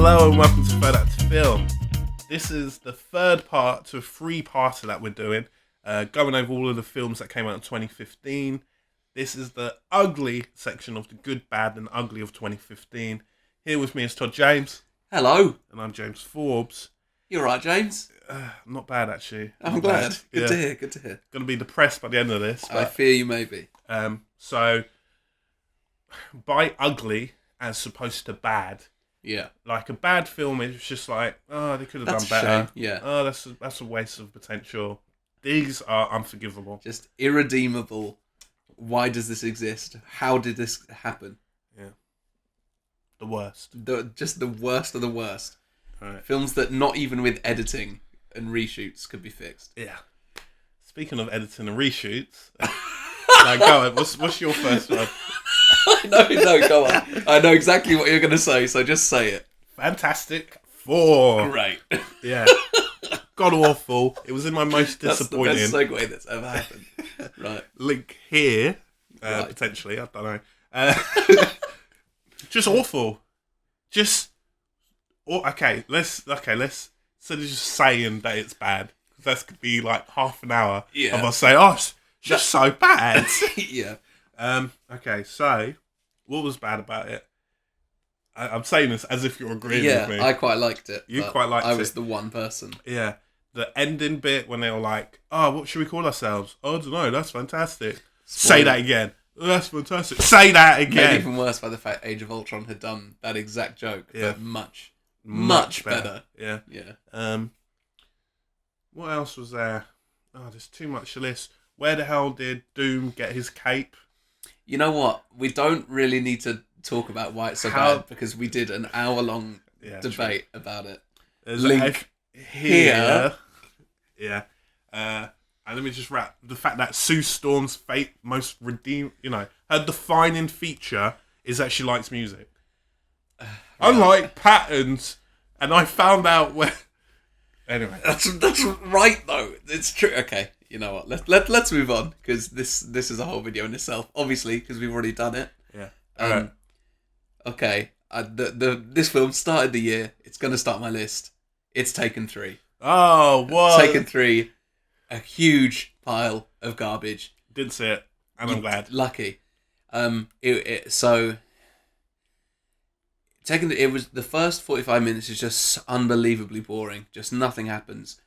Hello and welcome to Third Act Film. This is the third part to a three-parter that we're doing, going over all of the films that came out in 2015. This is the ugly section of the good, bad and ugly of 2015. Here with me is Todd James. Hello. And I'm James Forbes. You alright, James? Not bad, actually. I'm glad. Good to hear, good to hear. Going to be depressed by the end of this. I fear you may be. So, by ugly as opposed to bad... Yeah. Like a bad film is just like, oh, they could have done That's better. a shame. Yeah. Oh, that's a waste of potential. These are unforgivable. Just irredeemable. Why does this exist? How did this happen? Yeah. The worst. Just the worst of the worst. Right. Films that not even with editing and reshoots could be fixed. Yeah. Speaking of editing and reshoots, like, go on, what's your first one? No, go on. I know exactly what you're going to say, so just say it. Fantastic Four. Great. Yeah. God awful. It was in my most disappointing. That's the best segue that's ever happened. Right. Link here, Right. potentially. I don't know. Just awful. Just okay. Let's instead of just saying that it's bad, because that's could be like half an hour of us saying, "Oh, it's just so bad." Yeah. Okay, so what was bad about it? I'm saying this as if you're agreeing with me. Yeah, I quite liked it. You quite liked it. I was the one person. Yeah. The ending bit when they were like, oh, what should we call ourselves? Oh, I don't know, that's fantastic. Say that again. Oh, that's fantastic. Say that again. Made even worse by the fact Age of Ultron had done that exact joke, Yeah. but much better. Yeah. Yeah. What else was there? Oh, there's too much to list. Where the hell did Doom get his cape? You know what? We don't really need to talk about why it's so bad, because we did an hour-long debate about it. There's Link here. Yeah. And let me just wrap the fact that Sue Storm's most redeemed, her defining feature is that she likes music. Unlike Patton's, and I found out where. Anyway, that's right though. It's true. Okay, you know what? Let's move on, because this is a whole video in itself. Obviously, because we've already done it. Yeah. Right. Okay. This film started the year. It's going to start my list. It's Taken 3. Oh, what? Taken 3, a huge pile of garbage. Didn't see it, and I'm glad. Lucky. So Taken, it was the first 45 minutes is just unbelievably boring. Just nothing happens.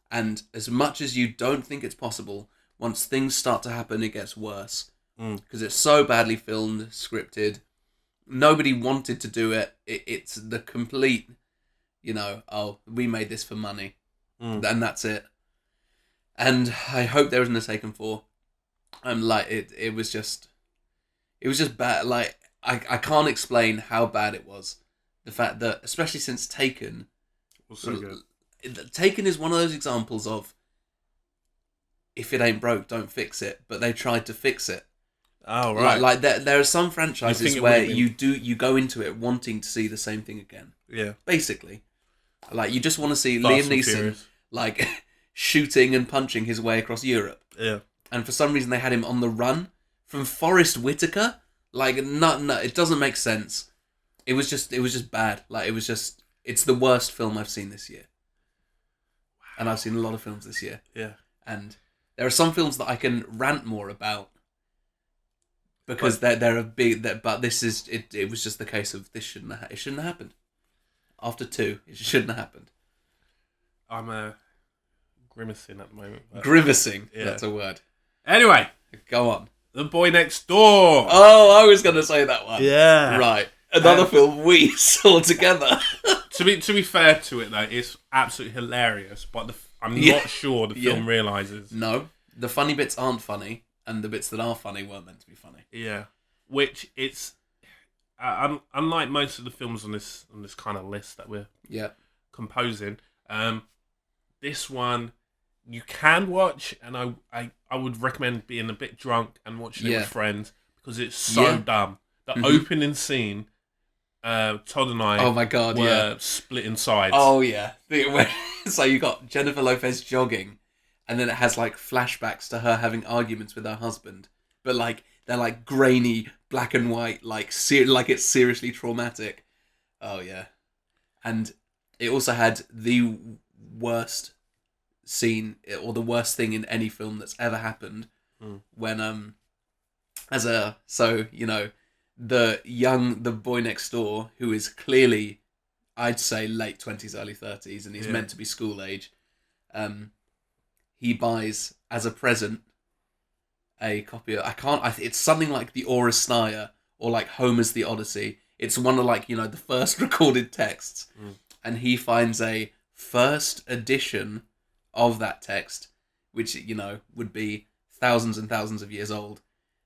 And as much as you don't think it's possible, once things start to happen, it gets worse. Because it's so badly filmed, scripted. Nobody wanted to do it. It's the complete, we made this for money. And that's it. And I hope there isn't a Taken 4. It was just bad. Like, I can't explain how bad it was. The fact that, especially since Taken, was so good. Taken is one of those examples of, if it ain't broke, don't fix it. But they tried to fix it. Oh, right. Like there are some franchises where you go into it wanting to see the same thing again. Yeah. Basically. Like, you just want to see Fast Liam and Neeson, Furious. like, shooting and punching his way across Europe. Yeah. And for some reason they had him on the run from Forrest Whitaker. Like, no, it doesn't make sense. It was just bad. Like, it's the worst film I've seen this year. Wow. And I've seen a lot of films this year. Yeah. And there are some films that I can rant more about, because they're a big. But this is it. It was just the case of it shouldn't have happened. After 2, it shouldn't have happened. I'm grimacing at the moment. Grimacing. Yeah. That's a word. Anyway, Go on. The Boy Next Door. Oh, I was going to say that one. Yeah. Right. Another film we saw together. To be fair to it though, it's absolutely hilarious. But I'm not sure the film realizes. No, the funny bits aren't funny, and the bits that are funny weren't meant to be funny. Yeah, which it's unlike most of the films on this kind of list that we're composing. This one you can watch, and I would recommend being a bit drunk and watching it with friends, because it's so dumb. The opening scene, Todd and I oh my God, were splitting sides. Oh yeah. So you got Jennifer Lopez jogging, and then it has like flashbacks to her having arguments with her husband, but like they're like grainy, black and white, like it's seriously traumatic. Oh yeah. And it also had the worst scene, or the worst thing in any film that's ever happened, when the boy next door, who is clearly, I'd say, late 20s, early 30s, and he's meant to be school age, he buys as a present a copy of, it's something like the Oresteia or like Homer's The Odyssey. It's one of the first recorded texts, and he finds a first edition of that text, which would be thousands and thousands of years old,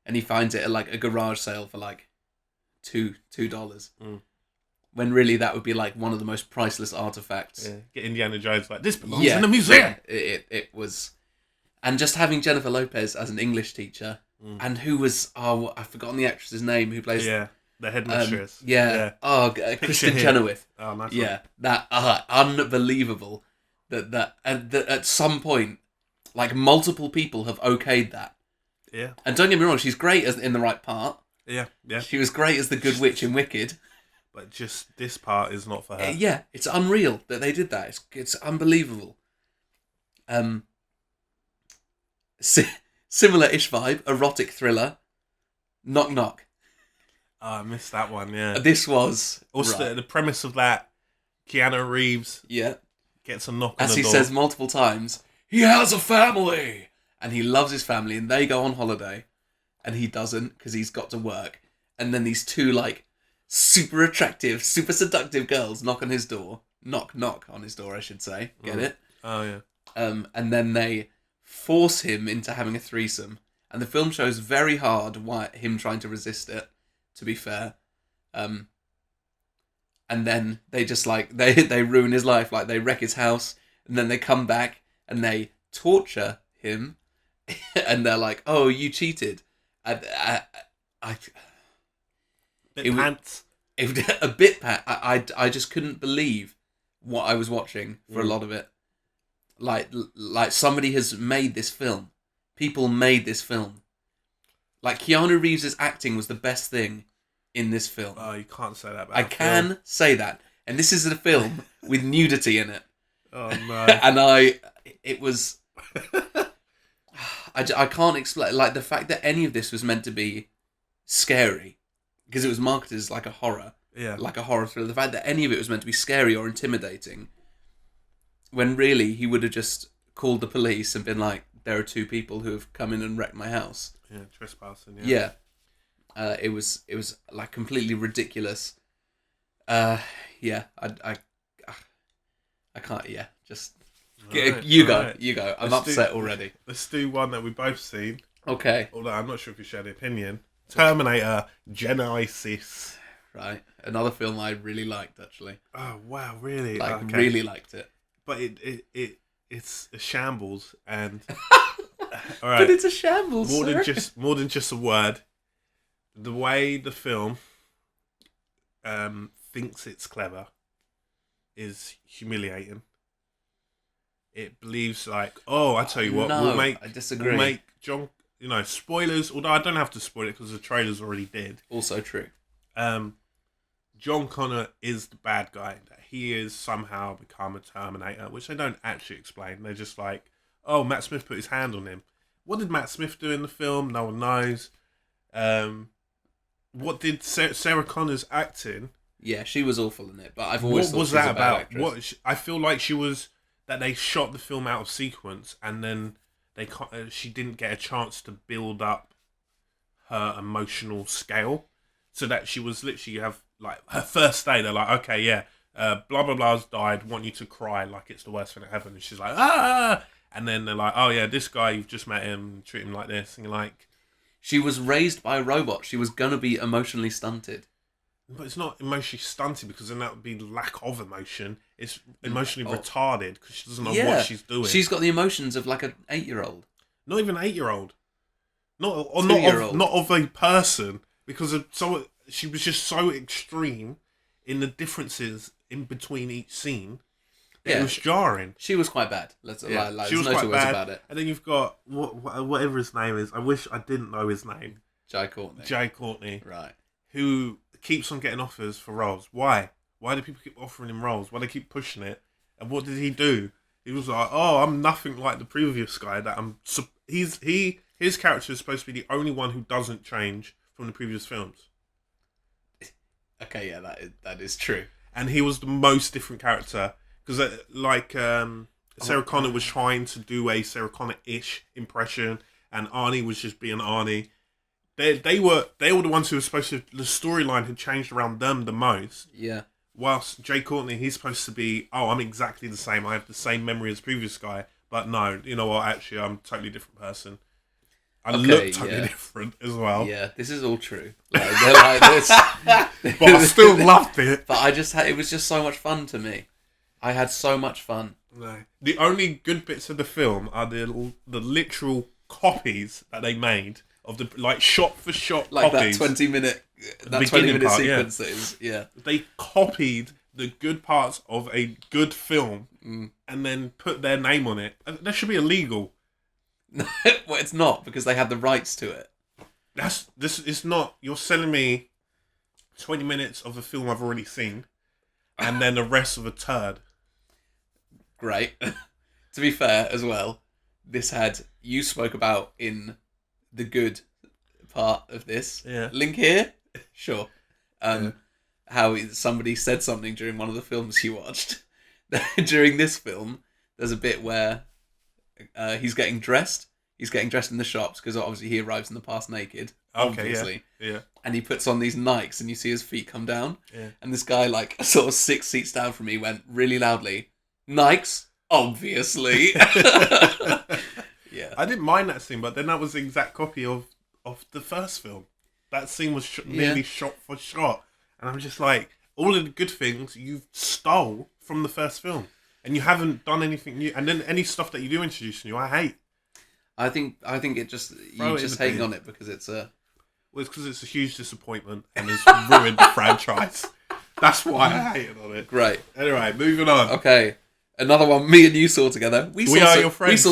and he finds it at like a garage sale for like $2. When really that would be like one of the most priceless artifacts. Yeah. Get Indiana Jones like, this belongs in a museum. Yeah, it was. And just having Jennifer Lopez as an English teacher, and who was, I've forgotten the actress's name, who plays... Yeah, the headmistress. Kristen Chenoweth. Oh, nice. Yeah, that, unbelievable. That at some point, like, multiple people have okayed that. Yeah. And don't get me wrong, she's great in the right part. Yeah. She was great as the good witch in Wicked. But just this part is not for her. Yeah, it's unreal that they did that. It's unbelievable. Similar-ish vibe, erotic thriller. Knock Knock. Oh, I missed that one, yeah. This was... Also, the premise of that, Keanu Reeves gets a knock on the door. As he says multiple times, he has a family! And he loves his family, and they go on holiday. And he doesn't, because he's got to work. And then these two, like, super attractive, super seductive girls knock on his door. Knock on his door, I should say. Get it? Oh, yeah. And then they force him into having a threesome. And the film shows very hard him trying to resist it, to be fair. And then they just, like, they ruin his life. Like, they wreck his house, and then they come back, and they torture him. And they're like, oh, you cheated. A bit pants. I just couldn't believe what I was watching for a lot of it. Like somebody has made this film. People made this film. Like, Keanu Reeves' acting was the best thing in this film. Oh, you can't say that about I can say that. And this is a film with nudity in it. Oh, no. And it was... I can't explain, like, the fact that any of this was meant to be scary, because it was marketed as like a horror, like a horror thriller. The fact that any of it was meant to be scary or intimidating, when really he would have just called the police and been like, there are two people who have come in and wrecked my house. Yeah, trespassing. Yeah. It was like completely ridiculous. I can't. Yeah, just. You go. I'm upset already. Let's do one that we've both seen. Okay. Although I'm not sure if you share the opinion. Terminator Genisys. Right. Another film I really liked, actually. Oh, wow, really? Really liked it. But it's a shambles, and... all right. But it's a shambles, more than just a word. The way the film thinks it's clever is humiliating. It believes like, oh, I tell you what, I disagree. We'll make John, spoilers. Although I don't have to spoil it because the trailers already did. Also true. John Connor is the bad guy. That he is somehow become a Terminator, which they don't actually explain. They're just like, oh, Matt Smith put his hand on him. What did Matt Smith do in the film? No one knows. What did Sarah Connor's acting? Yeah, she was awful in it. But I've always thought what was she was that a bad about? actress. I feel like she was. That they shot the film out of sequence, and then she didn't get a chance to build up her emotional scale, so that she was literally have like her first day. They're like, okay, yeah, blah blah blah's died. Want you to cry like it's the worst thing that happened, and she's like, ah, and then they're like, oh yeah, this guy you've just met him, treat him like this, and you're like, she was raised by a robot. She was gonna be emotionally stunted. But it's not emotionally stunted, because then that would be lack of emotion. It's emotionally retarded because she doesn't know what she's doing. She's got the emotions of like an 8-year-old. Not even 8-year-old. Not of a person, because she was just so extreme in the differences in between each scene. It was jarring. She was quite bad. She was quite bad about it. And then you've got whatever his name is. I wish I didn't know his name. Jai Courtney. Right. Who keeps on getting offers for roles. Why Why do people keep offering him roles? Why do they keep pushing it? And what did he do? He was like, oh, I'm nothing like the previous guy. His character is supposed to be the only one who doesn't change from the previous films. Okay, yeah, that is true. And he was the most different character because, Sarah Connor was trying to do a Sarah Connor-ish impression, and Arnie was just being Arnie. They were the ones who were supposed to. The storyline had changed around them the most. Yeah. Whilst Jay Courtney, he's supposed to be, oh, I'm exactly the same. I have the same memory as the previous guy, but no, you know what? Actually, I'm a totally different person. I look totally different as well. Yeah, this is all true. Like, they're like this, but I still loved it. But it was just so much fun to me. I had so much fun. No, the only good bits of the film are the literal copies that they made of the shot for shot like copies. That 20-minute sequence that is, yeah. They copied the good parts of a good film and then put their name on it. That should be illegal. Well, it's not, because they had the rights to it. This is not. You're selling me 20 minutes of a film I've already seen, and then the rest of a turd. Great. To be fair, as well, you spoke about in the good part of this. Yeah. Link here? Sure. How somebody said something during one of the films you watched. During this film, there's a bit where he's getting dressed. He's getting dressed in the shops because obviously he arrives in the past naked. Obviously. Yeah. And he puts on these Nikes and you see his feet come down. Yeah. And this guy, sort of 6 seats down from me, went really loudly, Nikes, obviously. Yeah. I didn't mind that scene, but then that was the exact copy of the first film. That scene was nearly shot for shot. And I'm just like, all of the good things you stole from the first film. And you haven't done anything new. And then any stuff that you do introduce new, I hate. I think it just you just hating on it because it's a. Well, it's because it's a huge disappointment and it's ruined the franchise. That's why I hated on it. Great. Anyway, moving on. Okay, another one me and you saw together. We Are your friends.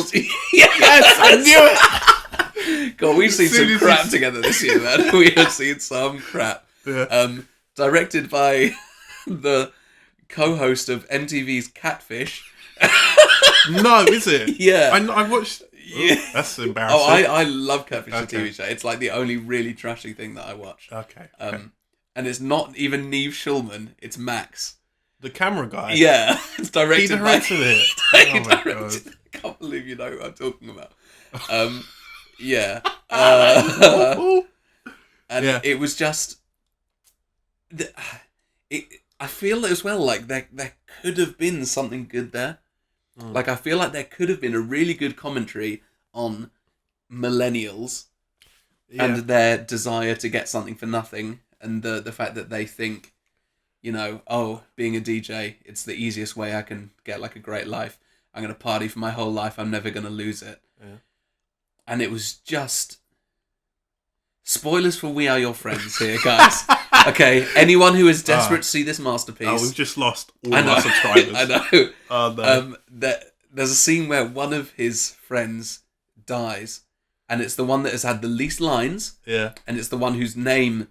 Yes, I knew it. God, we've seen some crap together this year, man. We have seen some crap. Yeah. Directed by the co-host of MTV's Catfish. No, is it? Yeah. I watched. Yeah. That's embarrassing. Oh, I love Catfish, the TV show. It's like the only really trashy thing that I watch. Okay. And it's not even Neve Schulman, it's Max. The camera guy? Yeah. It's directed He directed it. He Oh my directed it. I can't believe you know who I'm talking about. Yeah. And it was just... I feel as well like there could have been something good there. Like, I feel like there could have been a really good commentary on millennials and their desire to get something for nothing, and the fact that they think, you know, oh, being a DJ, it's the easiest way I can get like a great life. I'm going to party for my whole life. I'm never going to lose it. Yeah. And it was just... Spoilers for We Are Your Friends here, guys. Okay, anyone who is desperate to see this masterpiece... Oh, we've just lost all of our subscribers. I know. Oh, no. There's a scene where one of his friends dies, and it's the one that has had the least lines. Yeah. And it's the one whose name...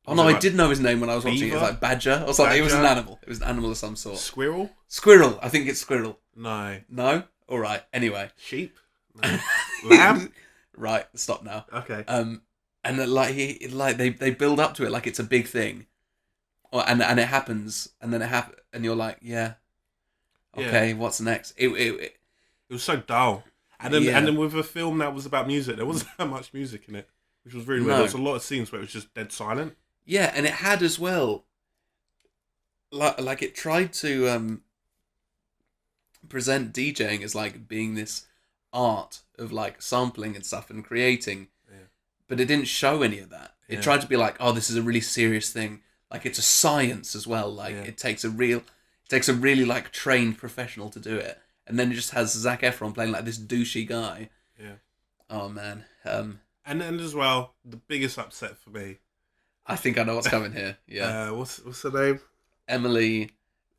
Oh, no, I did know his name when I was watching it. It was like Badger or something. Badger? It was an animal. It was an animal of some sort. Squirrel? Squirrel. I think it's Squirrel. No. No? All right. Anyway. Sheep? No. Lamb? Right. Stop now. Okay. And they build up to it like it's a big thing, and it happens, and then and you're like, yeah, okay, what's next? It was so dull, and then with a film that was about music, there wasn't that much music in it, which was really weird. There was a lot of scenes where it was just dead silent. Yeah, and it had as well, like it tried to present DJing as like being this art of like sampling and stuff and creating. But it didn't show any of that. It tried to be like, oh, this is a really serious thing. Like, it's a science as well. Like, it takes a really, like, trained professional to do it. And then it just has Zac Efron playing, like, this douchey guy. Yeah. Oh, man. And then, as well, the biggest upset for me... I think I know what's coming here. Yeah. What's her name? Emily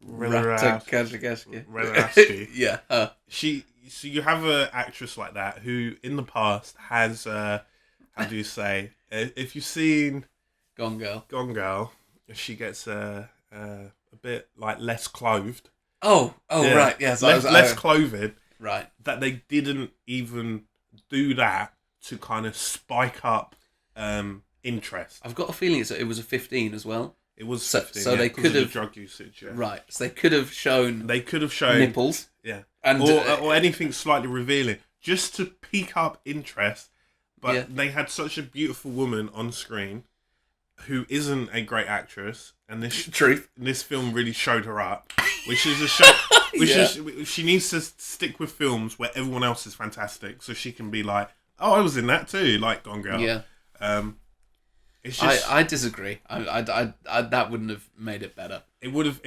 Ratajkowski. Yeah. So you have an actress like that who, in the past, has... how do you say? If you've seen Gone Girl, she gets a bit like less clothed. Oh, right, yes, less clothed. Right. That they didn't even do that to kind of spike up interest. I've got a feeling it was a 15 as well. It was 15, so they could have drug usage. Yeah. Right, so they could have shown. They could have shown nipples. Yeah, and or anything slightly revealing, just to pique up interest. But they had such a beautiful woman on screen, who isn't a great actress, and this film really showed her up, which is a shame. She needs to stick with films where everyone else is fantastic, so she can be like, "Oh, I was in that too," like Gone Girl. Yeah. It's just, I disagree. I that wouldn't have made it better. It would have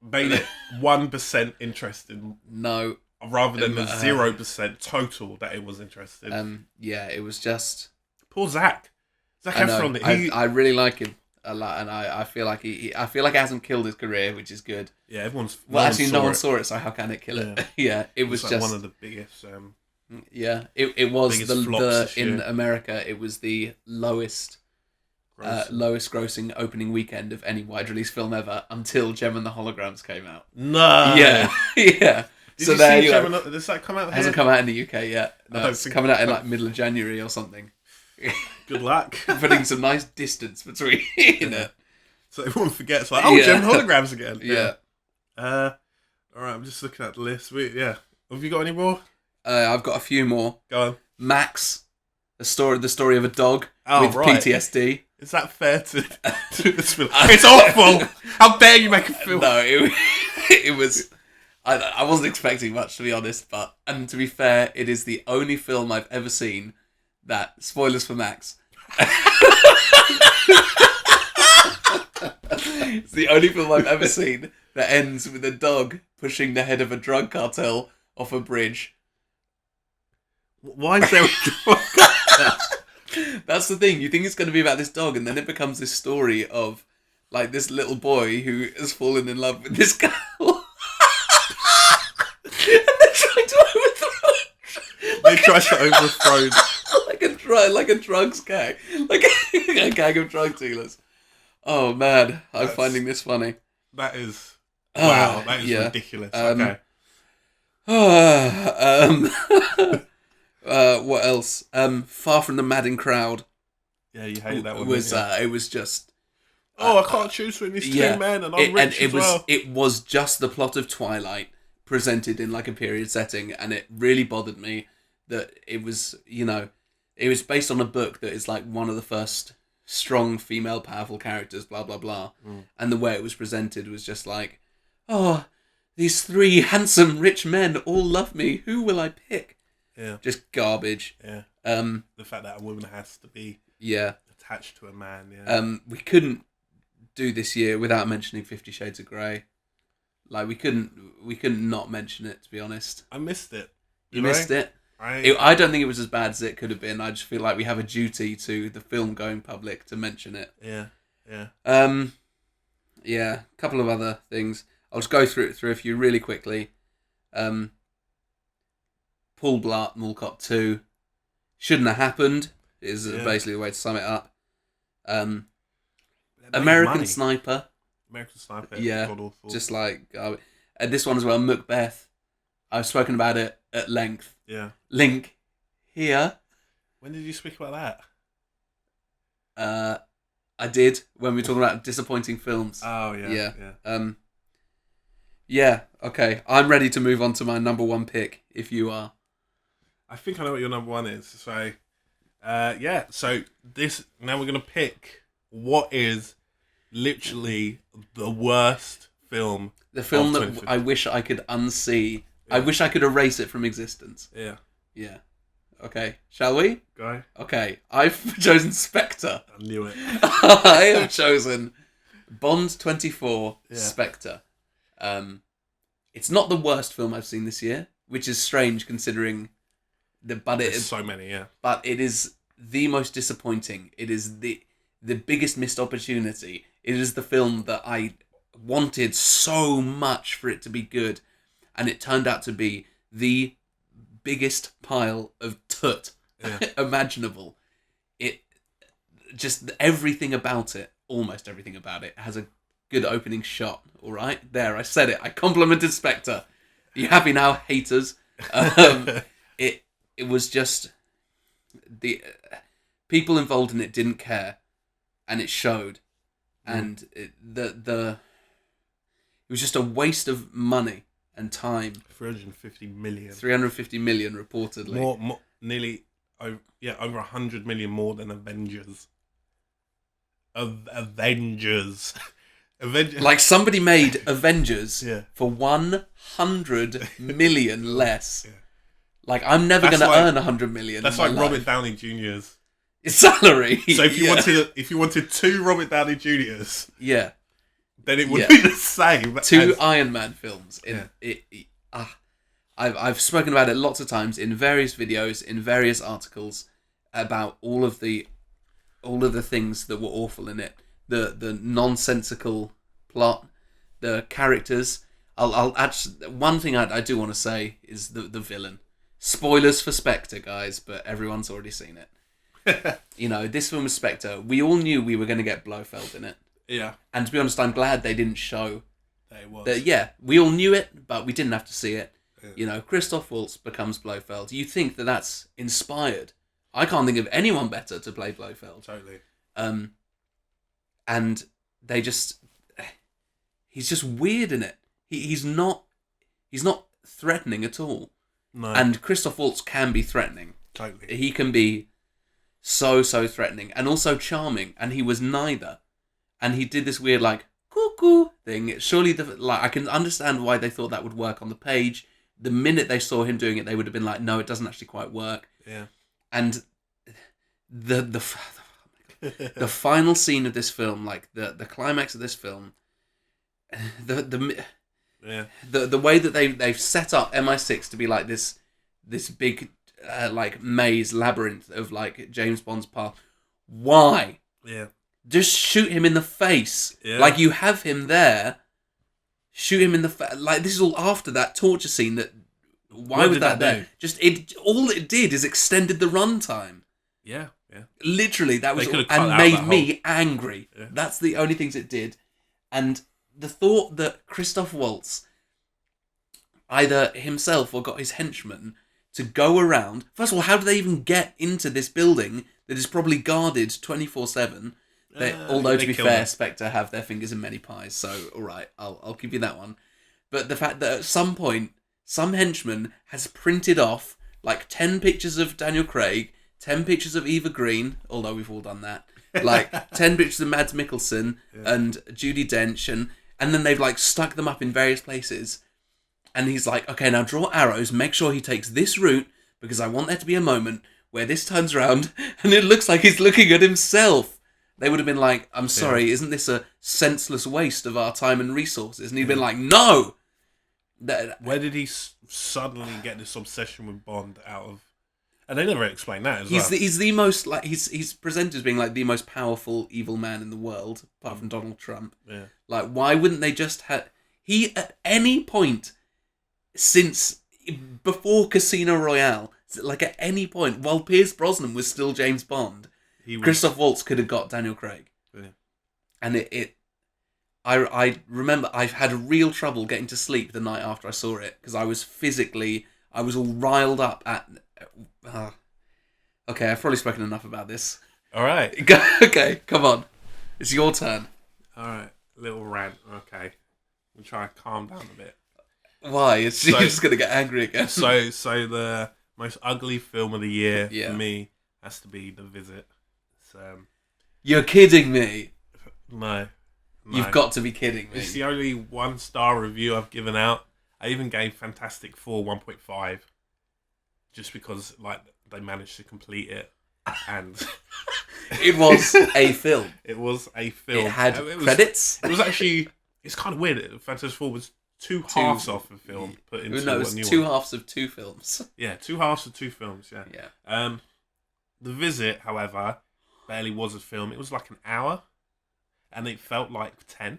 made it 1% interested. No. Rather than the 0% total that it was interested. It was just poor Zac Efron. I really like him a lot, and I feel like he hasn't killed his career, which is good. Yeah, no one saw it, so how can it kill it? Yeah, it was like just one of the biggest. It was the in America. It was the lowest grossing opening weekend of any wide release film ever until Gem and the Holograms came out. No. Yeah. Yeah. Did so you there see you go. Does that come out here? It hasn't come out in the UK yet. No, it's coming out in like middle of January or something. Good luck. Putting some nice distance between it. So everyone forgets, like, Gem and Holograms again. Yeah. All right, I'm just looking at the list. Have you got any more? I've got a few more. Go on. Max, the story of a dog with PTSD. Is that fair to this film? It's awful. How dare you make a film? No, it was. I wasn't expecting much, to be honest, and to be fair, it is the only film I've ever seen that, spoilers for Max, it's the only film I've ever seen that ends with a dog pushing the head of a drug cartel off a bridge. Why is there a dog? That's the thing, you think it's going to be about this dog, and then it becomes this story of, like, this little boy who has fallen in love with this girl. And they're trying to overthrow. They try to overthrow like a drugs gang, like a gang of drug dealers. Oh man, I'm finding this funny. That is wow. That is ridiculous. Okay. What else? Far From the Madding Crowd. Yeah, you hate that one. It was just. I can't choose between these two men, and I'm rich as well. It was just the plot of Twilight presented in like a period setting, and it really bothered me that it was, it was based on a book that is like one of the first strong female powerful characters, blah blah blah, and the way it was presented was just like, these three handsome rich men all love me, who will I pick? Yeah, just garbage. Yeah. The fact that a woman has to be attached to a man. Yeah. We couldn't do this year without mentioning 50 Shades of Grey. Like we couldn't not mention it, to be honest. I missed it. You missed it? I don't think it was as bad as it could have been. I just feel like we have a duty to the film going public to mention it. Yeah. A couple of other things. I'll just go through a few really quickly. Paul Blart Mall Cop 2 shouldn't have happened is basically the way to sum it up. American Sniper. Yeah, just like this one as well. Macbeth. I've spoken about it at length. Yeah. Link here. When did you speak about that? I did when we were talking about disappointing films. Oh yeah. Yeah. Okay. I'm ready to move on to my number one pick. If you are. I think I know what your number one is. So, So this now we're gonna pick what is literally the worst film. The film that I wish I could unsee. Yeah. I wish I could erase it from existence. Yeah. Yeah. Okay. Shall we? Go. Okay. I've chosen Spectre. I knew it. I have chosen Bond 24 Spectre. It's not the worst film I've seen this year, which is strange considering there's so many, yeah. But it is the most disappointing. It is the biggest missed opportunity. It is the film that I wanted so much for it to be good, and it turned out to be the biggest pile of tut imaginable. It just everything about it, almost everything about it, has a good opening shot. All right, there, I said it. I complimented Spectre. Are you happy now, haters? It was just the people involved in it didn't care, and it showed. And it was just a waste of money and time. 350 million. 350 million reportedly. More nearly, over 100 million more than Avengers. Avengers. Like somebody made Avengers Yeah. for 100 million less. Yeah. Like, I'm never going to earn 100 million. That's like Robert Downey Jr.'s salary. So if you wanted 2 Robert Downey Jr.'s, yeah, then it would be the same. 2 Iron Man films. I've spoken about it lots of times in various videos, in various articles about all of the things that were awful in it. The nonsensical plot, the characters. I'll actually, one thing I do want to say is the villain. Spoilers for Spectre, guys, but everyone's already seen it. This film was Spectre. We all knew we were going to get Blofeld in it. Yeah. And to be honest, I'm glad they didn't show that it was. that. We all knew it, but we didn't have to see it. Yeah. Christoph Waltz becomes Blofeld. You think that that's inspired? I can't think of anyone better to play Blofeld. Totally. And they he's just weird in it. He's not threatening at all. No. And Christoph Waltz can be threatening. Totally. He can be so threatening and also charming, and he was neither. And he did this weird cuckoo thing. Surely I can understand why they thought that would work on the page. The minute they saw him doing it, they would have been like, no, it doesn't actually quite work. Yeah. And the final scene of this film, like the climax of this film, the way that they've set up MI6 to be like this big maze labyrinth of like James Bond's path. Why? Yeah. Just shoot him in the face. Yeah. Like, you have him there. Shoot him in the face. Like, this is all after that torture scene. Why was that there? All it did is extended the runtime. Yeah. Yeah. Literally, that was and made me angry. Yeah. That's the only things it did. And the thought that Christoph Waltz, either himself or got his henchmen to go around. First of all, how do they even get into this building that is probably guarded 24/7? Although, to be fair, Spectre have their fingers in many pies, so alright, I'll give you that one. But the fact that at some point, some henchman has printed off like 10 pictures of Daniel Craig, 10 pictures of Eva Green, although we've all done that, like 10 pictures of Mads Mikkelsen and Judi Dench, and then they've like stuck them up in various places. And he's like, okay, now draw arrows, make sure he takes this route, because I want there to be a moment where this turns around and it looks like he's looking at himself. They would have been like, I'm sorry, isn't this a senseless waste of our time and resources? And he'd been like, no! Where did he suddenly get this obsession with Bond out of? And they never explain that as well. He's the most, like, he's presented as being like the most powerful evil man in the world, apart from Donald Trump. Yeah. Like, why wouldn't they just have... He, at any point since before Casino Royale, like at any point, while Pierce Brosnan was still James Bond, Christoph Waltz could have got Daniel Craig. Yeah. And I remember I've had real trouble getting to sleep the night after I saw it, because I was all riled up at... Okay, I've probably spoken enough about this. Alright. Okay, come on. It's your turn. Alright, little rant. Okay. We'll try and calm down a bit. Why? You're just going to get angry again. So the most ugly film of the year for me has to be The Visit. You're kidding me. No. You've got to be kidding me. It's the only 1-star review I've given out. I even gave Fantastic Four 1.5, just because like they managed to complete it, and it was a film. It was a film. It had credits. It was actually. It's kind of weird. Fantastic Four was two halves of a film put into no, it was a new two one. halves of two films. Yeah, 2 halves of 2 films. Yeah. Yeah. The Visit, however, barely was a film. It was like an hour, and it felt like 10.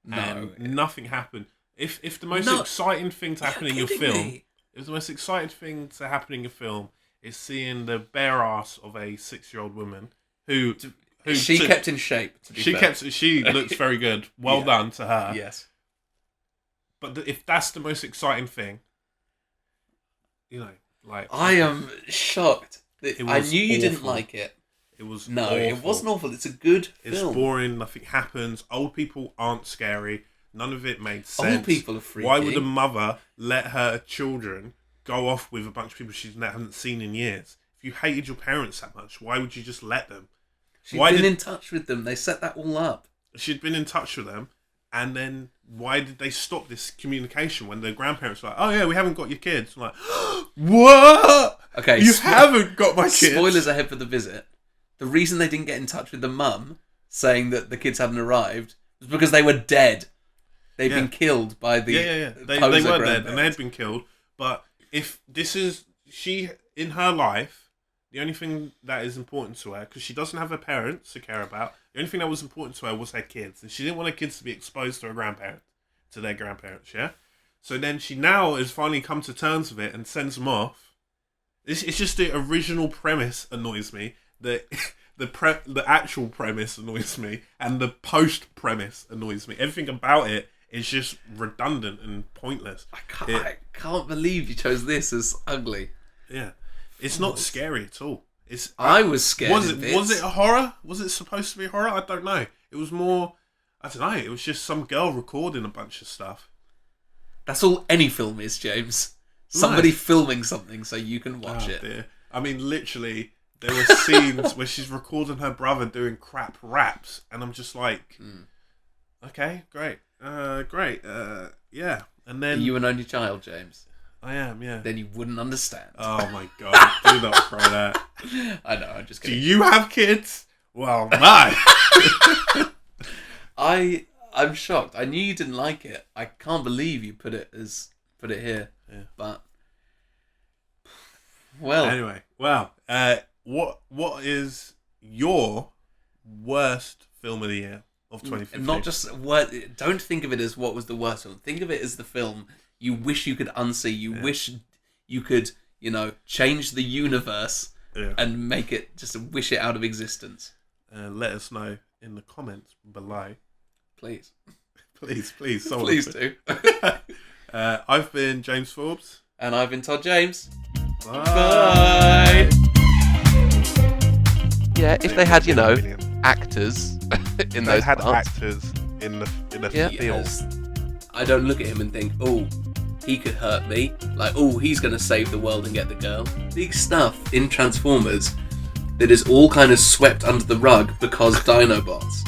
No, and nothing happened. If the most exciting thing to happen in your film, if the most exciting thing to happen in your film is seeing the bare ass of a 6-year-old woman who She kept in shape. She looks very good. Well done to her. Yes. But if that's the most exciting thing, like I am shocked. I knew you didn't like it. It was awful. It wasn't awful. It's a good film. It's boring. Nothing happens. Old people aren't scary. None of it made sense. Old people are freaky. Why would a mother let her children go off with a bunch of people she hasn't seen in years? If you hated your parents that much, why would you just let them? She'd been in touch with them. They set that all up. She'd been in touch with them, and then why did they stop this communication when the grandparents were like, "Oh yeah, we haven't got your kids"? I'm like, what? Okay, you haven't got my kids. Spoilers ahead for the visit. The reason they didn't get in touch with the mum saying that the kids hadn't arrived was because they were dead. They'd been killed by the They were dead and they had been killed. But if this is she in her life, the only thing that is important to her, because she doesn't have her parents to care about, the only thing that was important to her was her kids, and she didn't want her kids to be exposed to their grandparents. Yeah. So then she now has finally come to terms with it and sends them off. It's just the original premise annoys me. The actual premise annoys me, and the post premise annoys me. Everything about it is just redundant and pointless. I can't believe you chose this as ugly. Yeah, it's not scary at all. I was scared. Was it a horror? Was it supposed to be a horror? I don't know. It was more. I don't know. It was just some girl recording a bunch of stuff. That's all any film is, James. Somebody filming something so you can watch it. Dear. I mean, literally. There were scenes where she's recording her brother doing crap raps, and I'm just like, okay, great, yeah. And then are you an only child, James? I am, yeah. Then you wouldn't understand. Oh my god! Do not try that. I know. I'm just kidding. Do you have kids? Well, no. I'm shocked. I knew you didn't like it. I can't believe you put it here. Yeah. But anyway, What is your worst film of the year of 2015? Not just don't think of it as what was the worst film. Think of it as the film you wish you could unsee. You wish you could, change the universe and make it, just wish it out of existence. Let us know in the comments below. Please. Please. Please do. I've been James Forbes. And I've been Todd James. Bye. Yeah, if they had, actors in those parts. Actors in the field. I don't look at him and think, oh, he could hurt me. Like, oh, he's going to save the world and get the girl. Big stuff in Transformers that is all kind of swept under the rug because Dinobots.